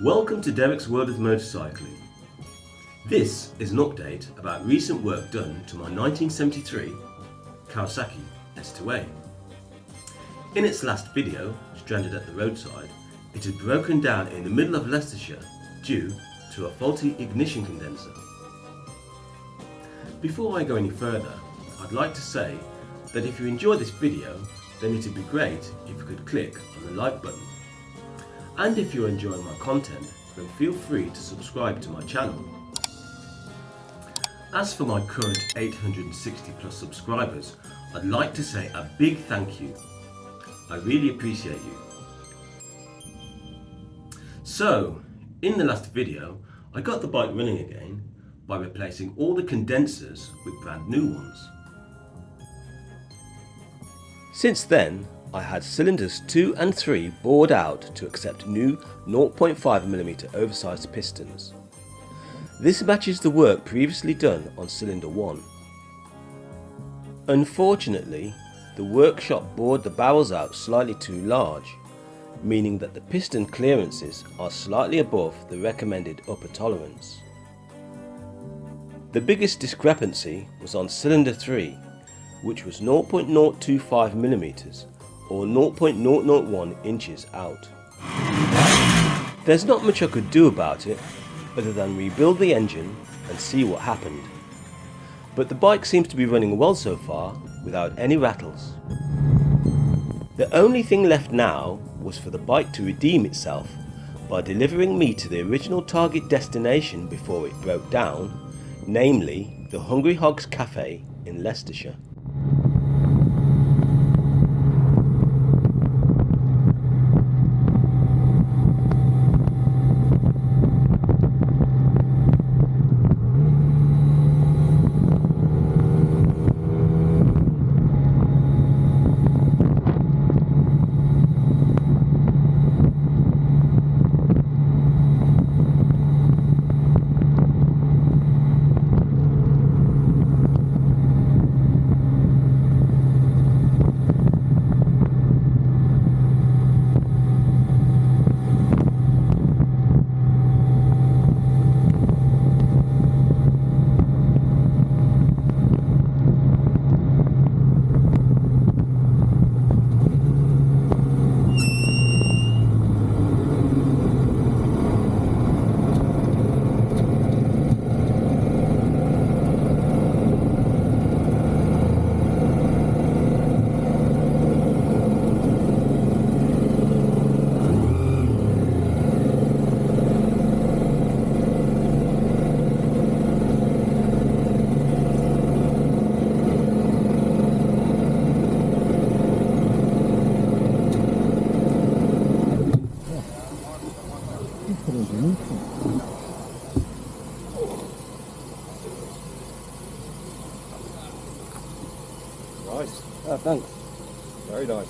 Welcome to Derek's World of Motorcycling. This is an update about recent work done to my 1973 Kawasaki S2A. In its last video, stranded at the roadside, it had broken down in the middle of Leicestershire due to a faulty ignition condenser. Before I go any further, I'd like to say that if you enjoy this video, then it would be great if you could click on the like button. And if you're enjoying my content, then feel free to subscribe to my channel. As for my current 860 plus subscribers, I'd like to say a big thank you. I really appreciate you. So, in the last video, I got the bike running again by replacing all the condensers with brand new ones. Since then, I had cylinders 2 and 3 bored out to accept new 0.5mm oversized pistons. This matches the work previously done on cylinder 1. Unfortunately, the workshop bored the barrels out slightly too large, meaning that the piston clearances are slightly above the recommended upper tolerance. The biggest discrepancy was on cylinder 3, which was 0.025mm or 0.001 inches out. There's not much I could do about it other than rebuild the engine and see what happened. But the bike seems to be running well so far without any rattles. The only thing left now was for the bike to redeem itself by delivering me to the original target destination before it broke down, namely the Hungry Hogs Cafe in Leicestershire. Nice. Oh, thanks. Very nice.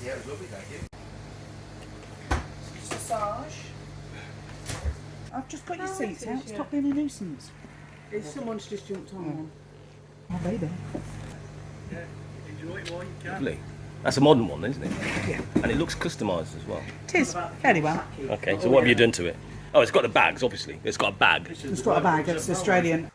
Yeah, it was lovely, thank you. Massage. I've just got your seats out. Stop being a nuisance. If someone's just jumped on one. Oh, baby. Yeah, enjoy it while you can. Lovely. That's a modern one, isn't it? Yeah. And it looks customised as well. It is, fairly well. Okay, so what have you done to it? Oh, it's got the bags, obviously. It's got a bag. It's got a bag, it's Australian.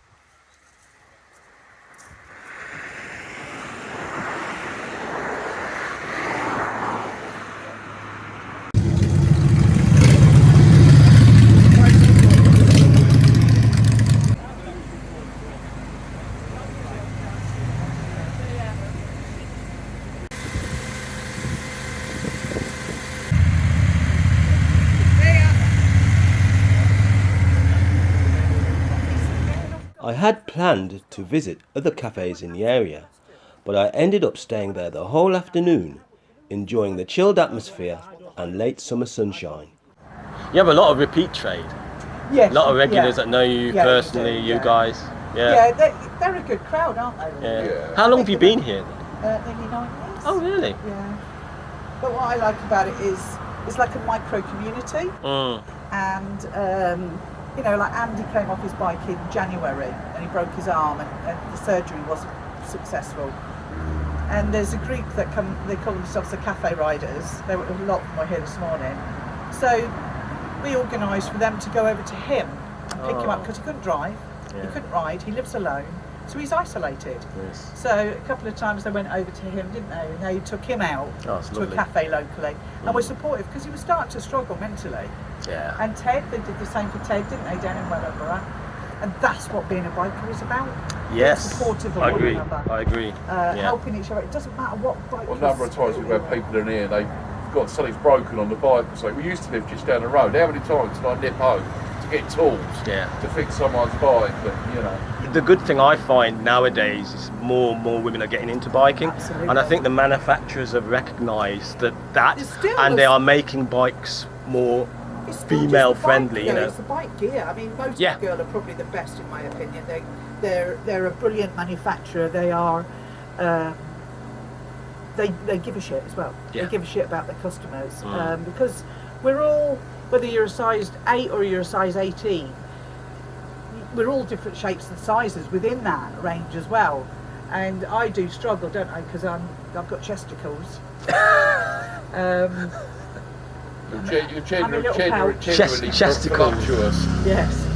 I had planned to visit other cafes in the area, but I ended up staying there the whole afternoon, enjoying the chilled atmosphere and late summer sunshine. You have a lot of repeat trade. Yes. A lot of regulars that know you Yeah, personally, do, you yeah. guys. Yeah, they're a good crowd, aren't they? Yeah. Yeah. How long have you been here? Nearly 9 years. Oh, really? Yeah. But what I like about it is it's like a micro community. And you know, like Andy came off his bike in January and he broke his arm and the surgery wasn't successful. And there's a group that they call themselves the CAFÉ riders. There were a lot of them were here this morning. So we organised for them to go over to him and pick him up because he couldn't drive, he couldn't ride, he lives alone, so he's isolated. Yes. So a couple of times they went over to him, didn't they? And they took him out to lovely. a cafe locally and were supportive because he was starting to struggle mentally. Yeah. And Ted, they did the same for Ted, didn't they, down in Wellingborough? And that's what being a biker is about. Yes. Being supportive of I one agree. another. I agree. Helping each other. It doesn't matter what bike. Well, a number of times we've had people in here, they've got something's broken on the bike and say, we used to live just down the road. How many times did I nip home to get tools to fix someone's bike? But, you know. The good thing I find nowadays is more women are getting into biking. Absolutely. And I think the manufacturers have recognised that Still and they is- are making bikes more It's still just female the bike friendly, gear, you know. It's the bike gear. I mean, Motor Yeah. Girl are probably the best in my opinion. They're a brilliant manufacturer. They are. They give a shit as well. Yeah. They give a shit about their customers because we're all, whether you're a size 8 or you're a size 18, we're all different shapes and sizes within that range as well. And I do struggle, don't I? Because I've got chesticles. You're genuinely Chesticles. voluptuous. Yes,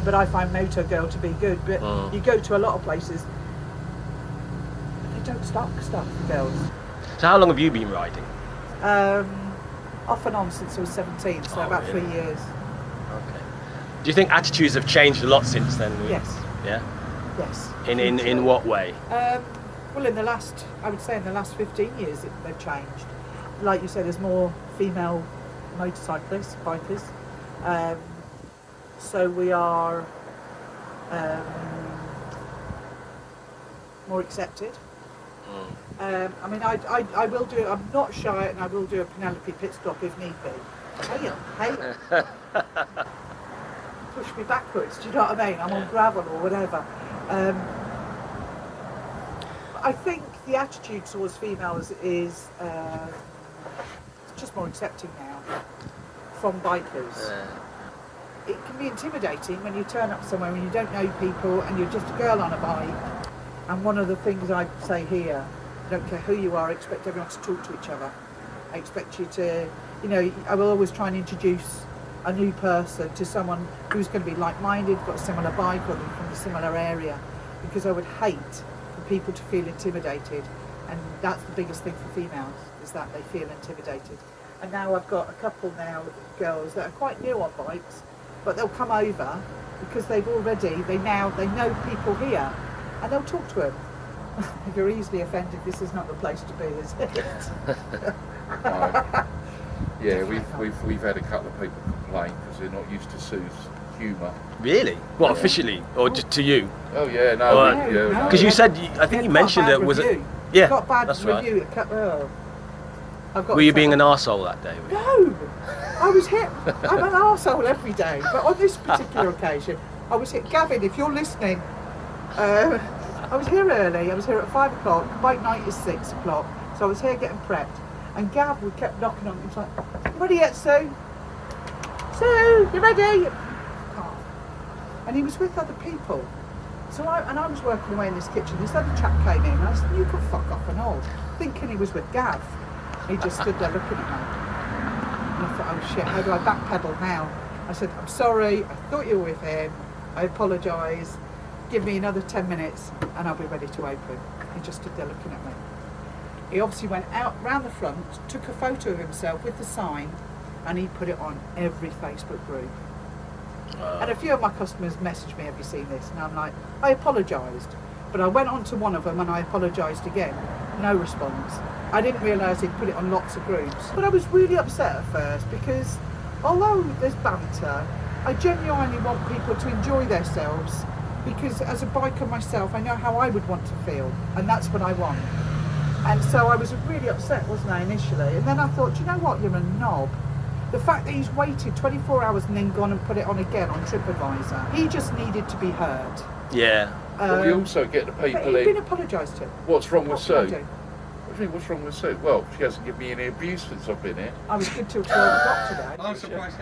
but I find Motor Girl to be good. But you go to a lot of places, they don't stock stuff for girls. So how long have you been riding? Off and on since I was 17, so about really? 3 years. Okay. Do you think attitudes have changed a lot since then? Yes. Yeah. Yes. In what way? Well, in the last 15 years, they've changed. Like you said, there's more female motorcyclists, bikers. So we are more accepted. I mean, I will do it. I'm not shy, and I will do a Penelope pit stop if need be. Hey. Push me backwards. Do you know what I mean? I'm on gravel or whatever. I think the attitude towards females is just more accepting now from bikers. It can be intimidating when you turn up somewhere and you don't know people and you're just a girl on a bike. And one of the things I say here, I don't care who you are, I expect everyone to talk to each other. I expect you to, you know, I will always try and introduce a new person to someone who's going to be like-minded, got a similar bike or from a similar area, because I would hate for people to feel intimidated, and that's the biggest thing for females, is that they feel intimidated. And now I've got a couple now, girls that are quite new on bikes, but they'll come over because they know people here, and they'll talk to them. If you're easily offended, this is not the place to be, is it? Yeah, we've had a couple of people complain because they're not used to Sue's humour. Really? What, officially? Or just to you? Oh yeah, no. Because you said, I think you mentioned it was it. Yeah, got bad that's review. right. I've got Were you being an arsehole that day? No, I was hit. I'm an arsehole every day, but on this particular occasion, I was hit. Gavin, if you're listening, I was here early. I was here at 5 o'clock. Bike night is 6 o'clock, so I was here getting prepped. And Gav would kept knocking on me. He was like, "You ready yet, Sue? Sue, you ready?" Oh. And he was with other people. So I was working away in this kitchen. This other chap came in and I said, "You can fuck off and all," thinking he was with Gav. He just stood there looking at me. And I thought, oh shit, how do I backpedal now? I said, "I'm sorry, I thought you were with him. I apologise. Give me another 10 minutes and I'll be ready to open." He just stood there looking at me. He obviously went out round the front, took a photo of himself with the sign, and he put it on every Facebook group. And a few of my customers messaged me, "Have you seen this?" And I'm like, I apologised. But I went on to one of them and I apologised again. No response. I didn't realise he'd put it on lots of groups. But I was really upset at first because although there's banter, I genuinely want people to enjoy themselves, because as a biker myself, I know how I would want to feel, and that's what I want. And so I was really upset, wasn't I, initially? And then I thought, you know what, you're a knob. The fact that he's waited 24 hours and then gone and put it on again on TripAdvisor, he just needed to be heard. Yeah. But we also get the But people he's been in. apologised to. What's wrong with What can I Sue? do? What do you mean, what's wrong with Sue? Well, she hasn't given me any abuse since I've been here. I was good till 12 o'clock today. I'm surprised.